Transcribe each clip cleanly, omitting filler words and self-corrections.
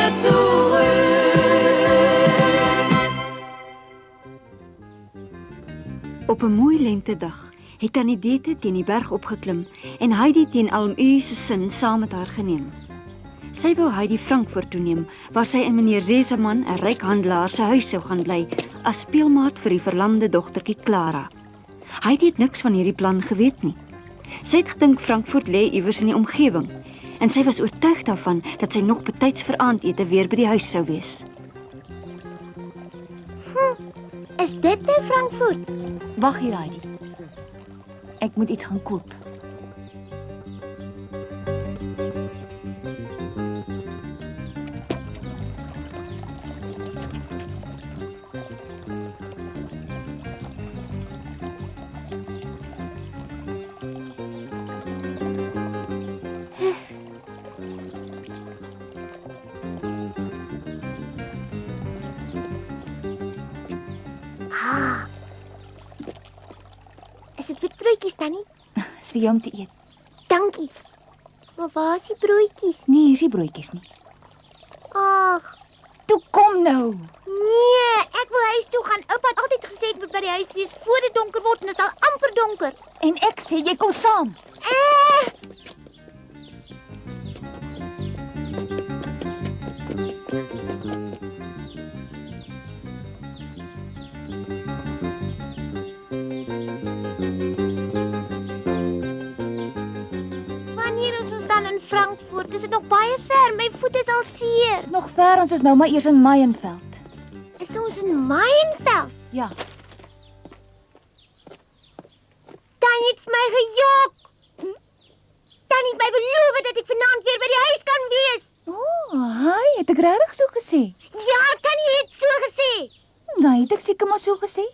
retoureux. Op 'n mooi lentedag het Tannie Dete teen die berg opgeklim en Heidi teen Alm se sin saam met haar geneem. Sy wou Heidi Frankfurt toe neem, waar sy in meneer Zeseman, 'n ryk handelaar se huis sou gaan bly, as speelmaat vir die verlamde dogtertjie Clara. Heidi het niks van hierdie plan geweet nie. Sy het gedink Frankfurt lê iewers in die omgewing en sy was oortuig daarvan dat sy nog betyds vir aandete weer by die huis sou wees. Is dit nou Frankfurt? Wag hier, Heidi. Ek moet iets gaan koop. Is dit witbroodjies, Tannie? Dis vir jou om te eet. Dankie. Maar waar is die broodjies? Nee, hier is nie broodjies nie. Ag, Toe kom nou. nee, ek wil huis toe gaan. Oupa het altyd gesê ek moet by die huis wees voor dit donker word en dit is al amper donker. En ek sê jy kom saam. Wanneer is ons dan in Frankfurt? Is dit nog baie ver? My voet is al seer. Dis nog ver, ons is nou maar eers in Meienveld. Is ons in Meienveld? Ja. Tannie het vir my gejok. Tannie het my beloof dat ek vanaand weer by die huis kan wees. Hy het ek regtig so gesê. Ja, Tannie het so gesê. Nee, het ek seker maar so gesê.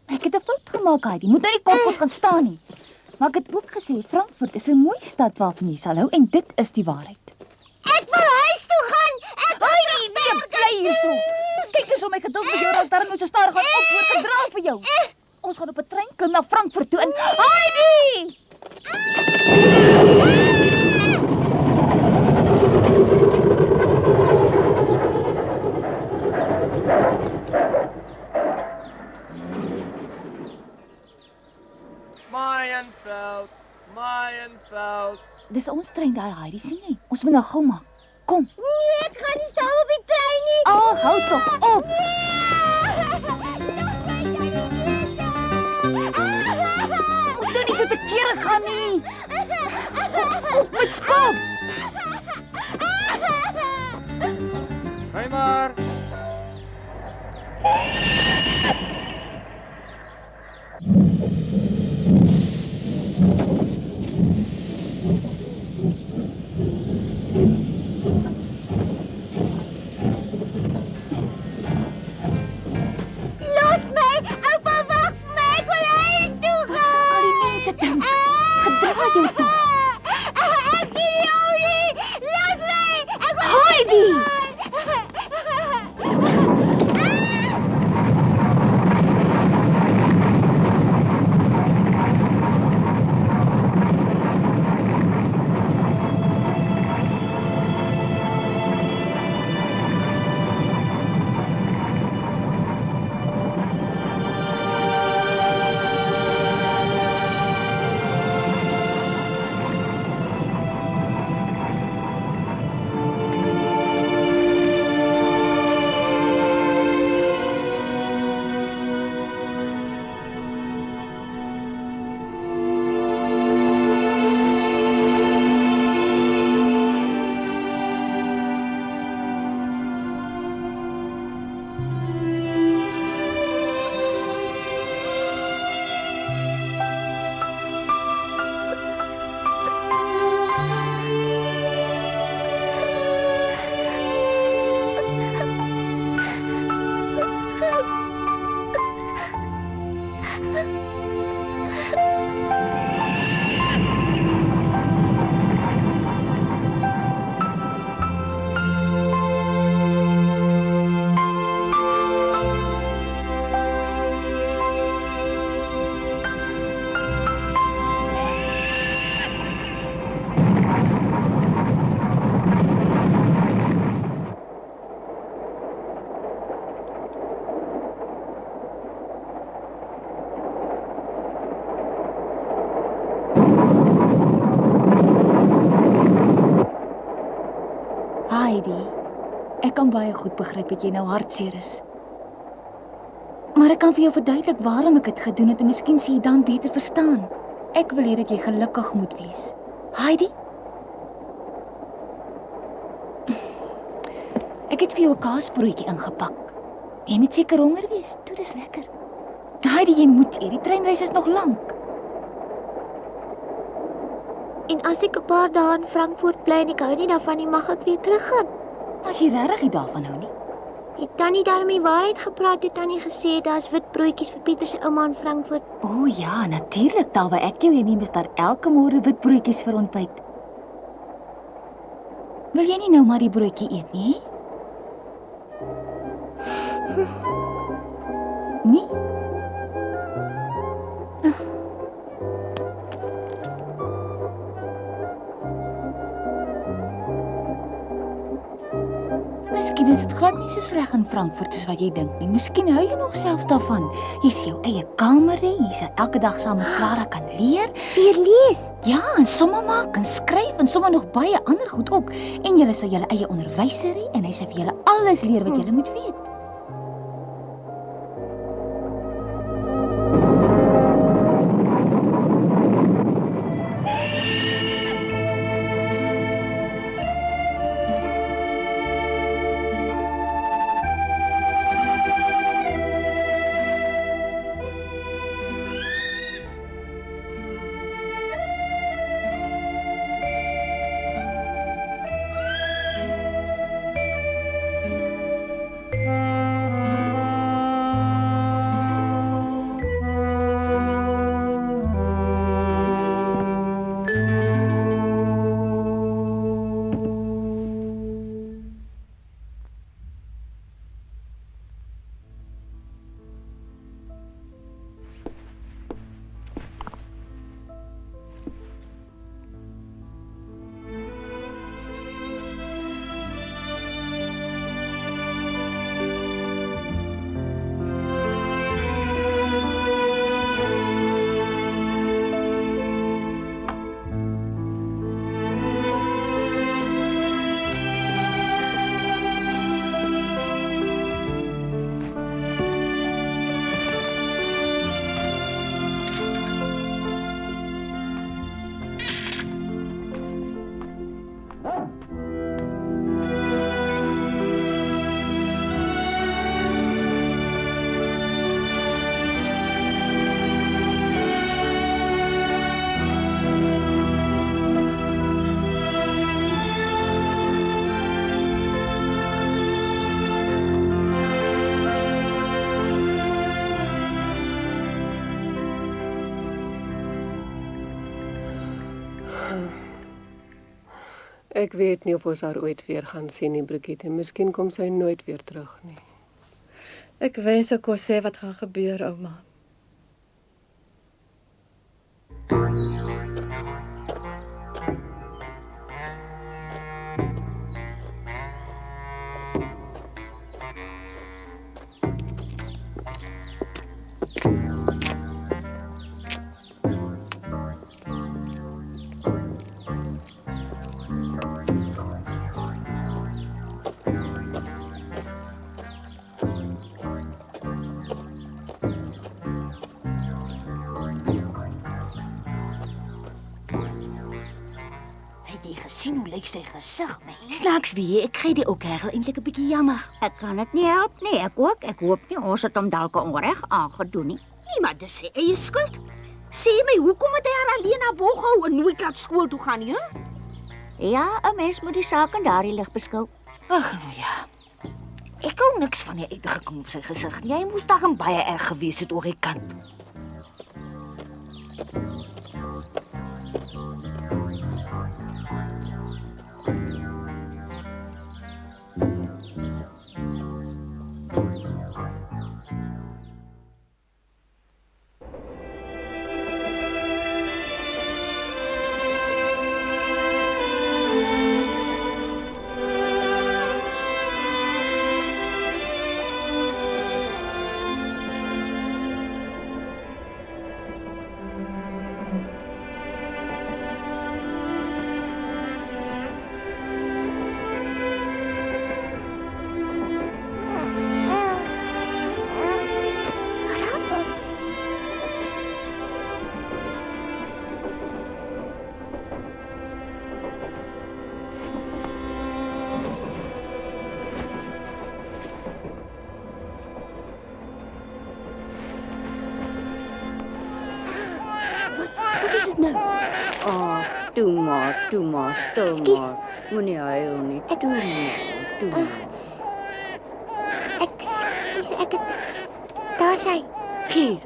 Ek het 'n fout gemaak, Heidi. Moet nou nie kompot gaan staan nie. Maar ek het ook gesê Frankfurt is 'n mooi stad waarvan jy sal hou en dit is die waarheid. Ek wil huis toe gaan. Ek wil Heidi, nee, bly hierso. Kyk eens hoe my geduld met jou raak darm nou so stadig gaan op voor gedra vir jou. Ons gaan op 'n trein klim na Frankfurt toe en Heidi! Meienveld. Dis ons trein daai, Heidi, sien jy? Ons moet nou gou maak. Kom. Nee, ek gaan nie saam op die trein nie. Ag, hou tog op. Moet nou nie so te kere gaan nie. Op met skop. Ry maar. Los my! Oupa, wag vir my! Ek wil huis toe gaan! Al die mense dink. Gedra jou toe. Ek gee nie om nie! Los my! Ek wil Heidi! Ek kan baie goed begryp dat jy nou hartseer is. Maar ek kan vir jou verduidelik waarom ek dit gedoen het en miskien sê jy dan beter verstaan. Ek wil hê dat jy gelukkig moet wees. Heidi? Ek het vir jou 'n kaasbroodjie ingepak. Jy moet seker honger wees. Toe, dis lekker. Heidi, jy moet eet. Die treinreis is nog lank. En as ek 'n paar dae in Frankfurt bly en ek hou nie daarvan nie, mag ek weer teruggaan. As jy regtig nie daarvan hou nie. Het Tannie daarmee waarheid gepraat toe Tannie gesê het daar's wit broodjies vir Pieter se ouma in Frankfurt? O ja, natuurlik. Daar waar ek jou heen is daar elke môre wit broodjies vir ontbyt. Wil jy nie nou maar die broodjie eet nie? Nee? Miskien is dit glad nie so sleg in Frankfurt soos wat jy dink nie. Miskien hou jy nog selfs daarvan. Jy sien jou eie kamer hê, jy sal elke dag saam met Clara kan leer. Weer lees. Ja, en somme maak en skryf en somme nog baie ander goed ook. En julle sal julle eie onderwyser hê en hy sal vir julle alles leer wat julle moet weet. Ek weet nie of ons haar ooit weer gaan sien nie, Brigitte. Miskien kom sy nooit weer terug nie. Ek wens ek kon sê wat gaan gebeur, ouma. Sien hoe lyk sy gesig, mens. Snaaks wie, ek kry die ou kerel eintlik 'n bietjie jammer. Ek kan dit nie help nie, ek ook. Ek hoop nie ons het hom dalk onreg aangedoen nie. Nee, maar dis sy eie skuld. Sê my, hoekom het hy haar alleen na Bog gehou en nooit laat skool toe gaan nie, hè? Ja, 'n mens moet die saak in daardie lig beskou. Ag, nou ja. Ek hou niks van die uitgekom op sy gesig nie. Hy moes daarom baie erg gewees het oor die kant. Ag, toe maar, stil Ekskuus. maar. Moenie huil nie. Toe maar. Ekskuus, ek het... Daar sy. Hier.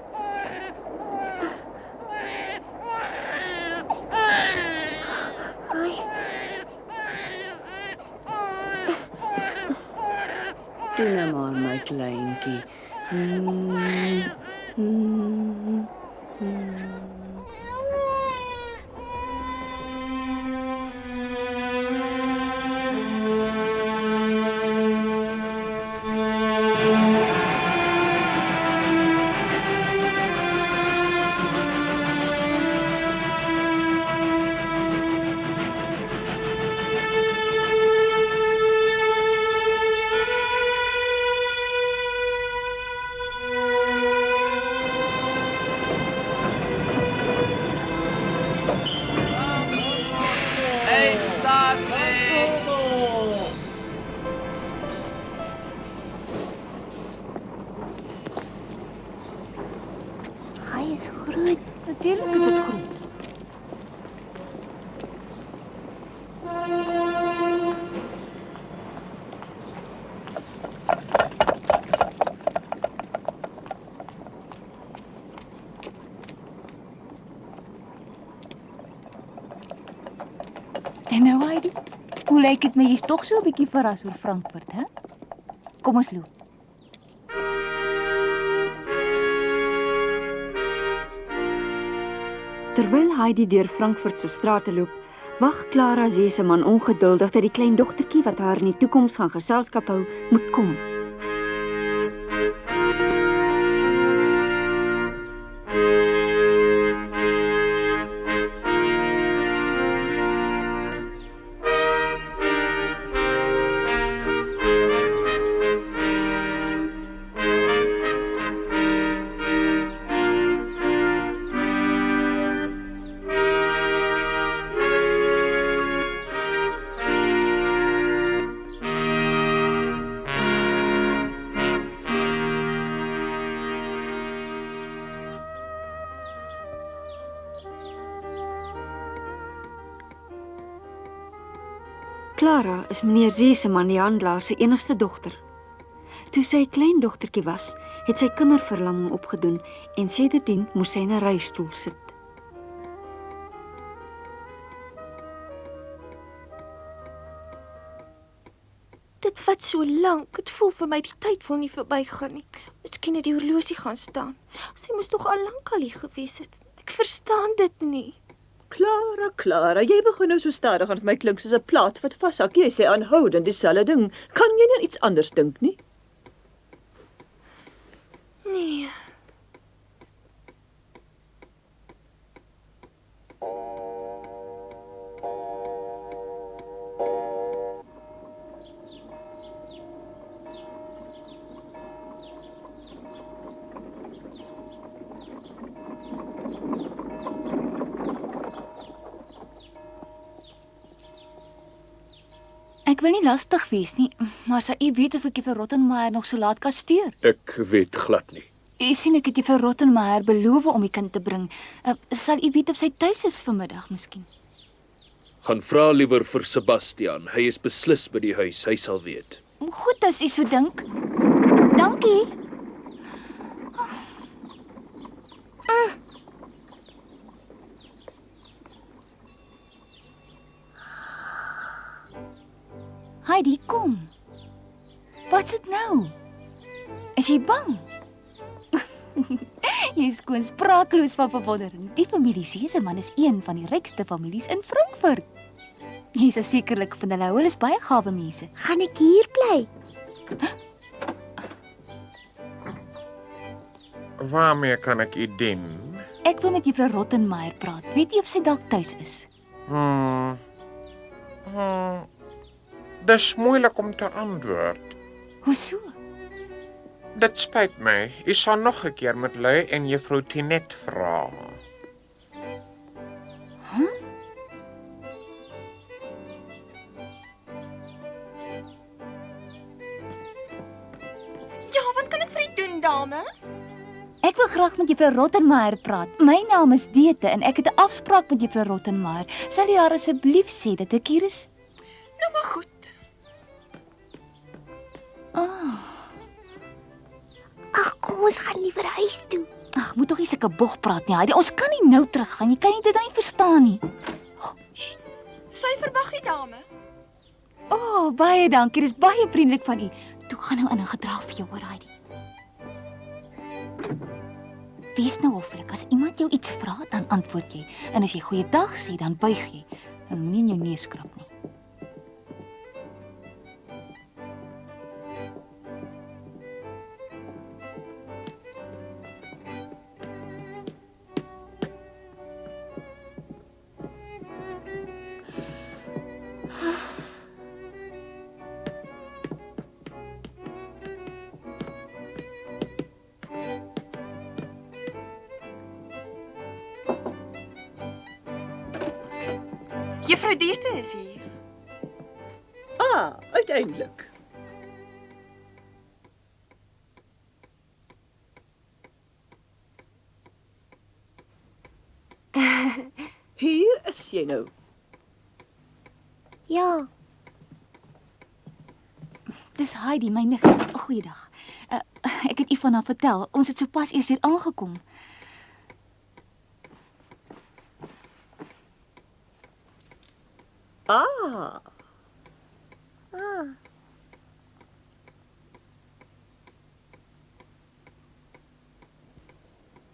Ai, Toe nou maar my kleintjie. Eindstasie! hy is groot. Natuurlik is dit groot. En nou, Heidi, hoe lyk dit my jy's tog so 'n bietjie verras oor Frankfurt, hè? Kom ons loop. Terwyl Heidi deur Frankfurt se strate loop, wag Clara Seseman ongeduldig dat die klein dogtertjie wat haar in die toekoms gaan geselskap hou, moet kom. Clara is meneer Seseman die handelaar se enigste dogter. Toe sy 'n klein dogtertjie was, het sy kinderverlamming opgedoen en sedertdien moes sy in 'n reistool sit. Dit vat so lank. Dit voel vir my die tyd wil nie verbygaan nie. Miskien het die horlosie gaan staan. Sy moes tog al lank al hier gewees het. Ek verstaan dit nie. Clara, jy begin nou so stadig aan my klink soos 'n plaat wat vashak. Jy sê aanhoudend dieselfde ding. Kan jy nie aan iets anders dink nie? Nee. Ek wil nie lastig wees nie, maar sal u weet of ek juffrou Rottenmeier nog so laat kan steur? Ek weet glad nie. U sien ek het juffrou Rottenmeier beloof om die kind te bring. Sal u weet of sy tuis is vanmiddag miskien? Gaan vra liewer vir Sebastian. Hy is beslis by die huis. Hy sal weet. Goed as u so dink. Dankie. Heidi, kom. Wat's dit nou? Is jy bang? Jy is skoon spraakloos van verwondering. Die familie Seseman is een van die rykste families in Frankfurt. Jy is sekerlik van hulle is baie gawe mense. Gaan ek hier bly? Waarmee kan ek u dien? Ek wil met juffrou Rottenmeier praat. Weet jy of sy dalk tuis is? Dis moeilik om te antwoord. Hoeso? Dit spyt my. U sal nog 'n keer met lui en juffrou Tinet vra. Ja, wat kan ek vir u doen, dame? Ek wil graag met juffrou Rottenmeier praat. My naam is Dete en ek het 'n afspraak met juffrou Rottenmeier. Sal jy haar asseblief sê dat ek hier is? Nou maar goed. Ag, kom ons gaan liewer huis toe. Ag, moet tog nie sulke bog praat nie, Heidi. Ons kan nie nou teruggaan. Jy kan nie dit dan nie verstaan nie. Sy verwag die dame. Baie dankie. Dis baie vriendelik van u. Toe gaan nou in 'n gedrag vir jou, hoor, Heidi. Wees nou hoflik. As iemand jou iets vra, dan antwoord jy. En as jy goeiedag sê, dan buig jy. Dan moenie in jou neus krap nie. Juffrou Dete is hier. Uiteindelik. Hier is jy nou. Ja, Dis Heidi, my nig. Goeiedag. Ek het u van haar vertel. Ons het sopas eers hier aangekom.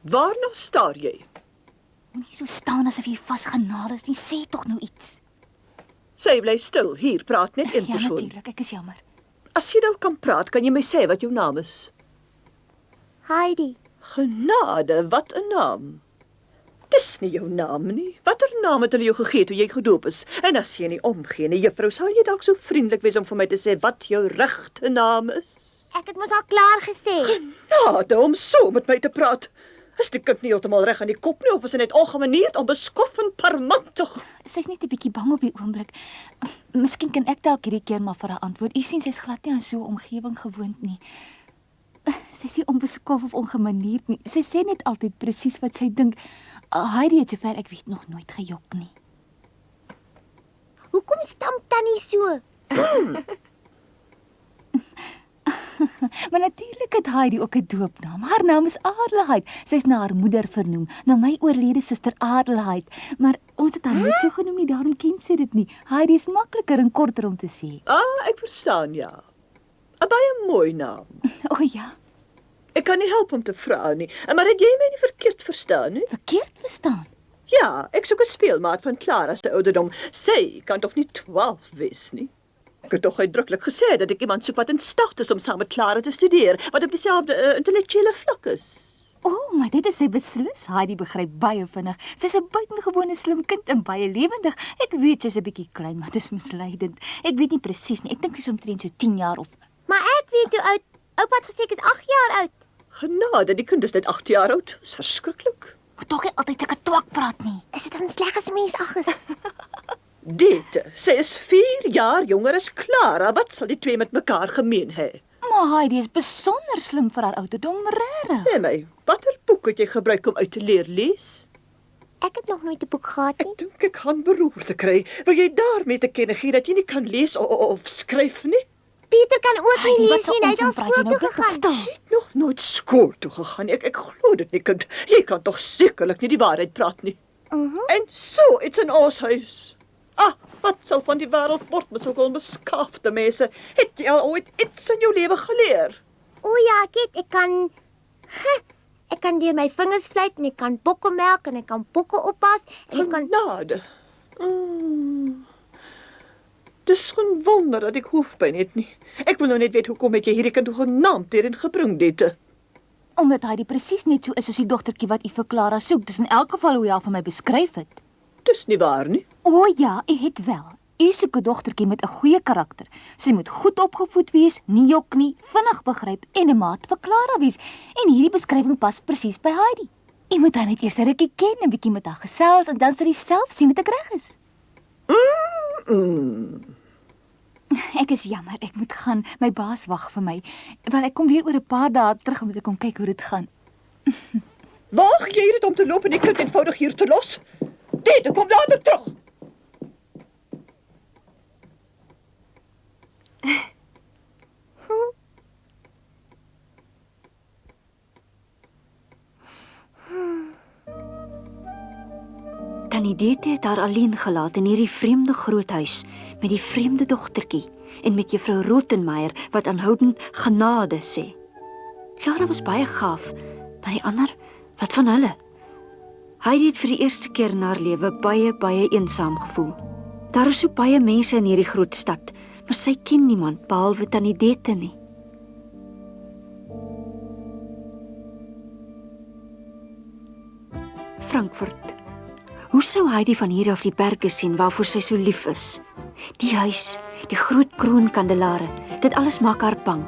Waarna staar jy? Moenie so staan asof jy vasgenaal is nie. Sê tog nou iets. Sy bly stil. Hier praat net een Ja, persoon. natuurlik. Ek is jammer. As jy dalk kan praat, kan jy my sê wat jou naam is? Heidi. Genade, wat 'n naam. Dis nie jou naam nie. Watter naam het hulle jou gegee toe jy gedoop is? En as jy nie omgee nie, juffrou, sal jy dalk so vriendelik wees om vir my te sê wat jou regte naam is? Ek het mos al klaar gesê. Genade, om so met my te praat. Is die kind nie heeltemal reg aan die kop nie, of is hy net ongemanierd, onbeskof en parmantig? Sy's net 'n bietjie bang op die oomblik. Miskien kan ek dalk hierdie keer maar vir haar antwoord. U sien sy's glad nie aan so 'n omgewing gewoond nie. Sy's nie onbeskof of ongemanierd nie. Sy sê net altyd presies wat sy dink. Heidi het sover ek weet nog nooit gejok nie. Hoekom stamp tannie so? Maar natuurlik het Heidi ook 'n doopnaam. Haar naam is Adelheid. Sy's na haar moeder vernoem, na my oorlede suster Adelheid. Maar ons het haar nooit so genoem nie, daarom ken sy dit nie. Heidi is makliker en korter om te sê. Ek verstaan, ja. 'n Baie mooi naam. Ja. Ek kan nie help om te vra nie, maar het jy my nie verkeerd verstaan nie? Verkeerd verstaan? Ja, ek soek 'n speelmaat van Clara se ouderdom. Sy kan tog nie 12 wees nie. Ek het tog uitdruklik gesê dat ek iemand soek wat in staat is om saam met Clara te studeer, wat op dieselfde intellektuele vlak is. Maar dit is sy beslis. Heidi begryp baie vinnig. Sy's 'n buitengewone slim kind en baie lewendig. Ek weet sy's 'n bietjie klein, maar dis misleidend. Ek weet nie presies nie. Ek dink sy's omtrent so 10 jaar of... Maar ek weet hoe oud. Oupa het gesê ek is 8 jaar oud. Genade, die kind is net 8 jaar oud. Dis verskriklik. Moet tog nie altyd sulke twak praat nie. Is dit dan sleg as 'n mens 8 is? Dete, sy is 4 jaar jonger as Clara. Wat sal die twee met mekaar gemeen hê? Maar Heidi is besonder slim vir haar ouderdom, regtig. Sê my, watter boek het jy gebruik om uit te leer lees? Ek het nog nooit 'n boek gehad nie. Ek dink ek gaan beroerte kry. Wil jy daarmee te kenne gee dat jy nie kan lees of skryf nie? Peter kan ook nie Heidi, wat lees se nie. Hy het al onsin praat skool jy nou? toe Blik op gegaan. stil. Jy het nog nooit skool toe gegaan nie. Ek glo dit nie, kind. Jy kan tog sekerlik nie die waarheid praat nie. En so iets in ons huis. Wat sal van die wêreld word met sulke onbeskaafde mense? Het jy al ooit iets in jou lewe geleer? O ja, ek kan ek kan deur my vingers vlieg en ek kan bokke melk en ek kan bokke oppas en ek kan Genade. Dis geen wonder dat ek hoofpyn het nie. Ek wil nou net weet hoekom het jy hierdie kind hoegenaamd hierin gebring, Dete? Omdat Heidi presies net so is soos die dogtertjie wat u vir Clara soek. Dis in elk geval hoe jy haar vir my beskryf het. Dis nie waar nie. Ja, u het wel. U soek 'n dogtertjie met 'n goeie karakter. Sy moet goed opgevoed wees, nie jok nie, vinnig begryp en 'n maat vir Clara wees. En hierdie beskrywing pas presies by Heidi. U moet haar net eers 'n rukkie ken en 'n bietjie met haar gesels en dan sal jy self sien dat ek reg is. Ek is jammer, ek moet gaan. My baas wag vir my. Want ek kom weer oor 'n paar dae terug om te kom kyk hoe dit gaan. Waag jy dit om te loop en die kind eenvoudig hier te los? Dit kom dadelik terug. Tannie Dete het haar alleen gelaat in hierdie vreemde groot huis met die vreemde dogtertjie en met juffrou Rottenmeier wat aanhoudend genade sê. Clara was baie gaaf, maar die ander, wat van hulle? Heidi het vir die eerste keer in haar lewe baie eensaam gevoel. Daar is so baie mense in hierdie groot stad, maar sy ken niemand behalwe Tannie Dete nie. Frankfurt. Hoe sou Heidi van hier af die berge sien waarvoor sy so lief is? Die huis, die groot kroonkandelare, dit alles maak haar bang.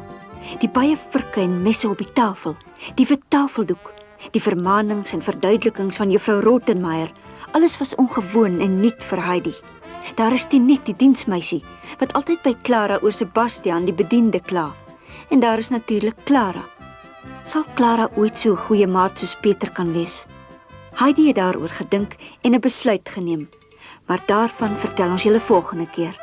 Die baie virke en messe op die tafel, die wit tafeldoek, die vermaanings en verduidelikings van juffrou Rottenmeier, alles was ongewoon en nuut vir Heidi. Daar is Tinet, die diensmeisie, wat altyd by Clara oor Sebastian, die bediende, kla. En daar is natuurlik Clara. Sal Clara ooit so 'n goeie maat soos Peter kan wees? Heidi het daaroor gedink en 'n besluit geneem, maar daarvan vertel ons julle volgende keer.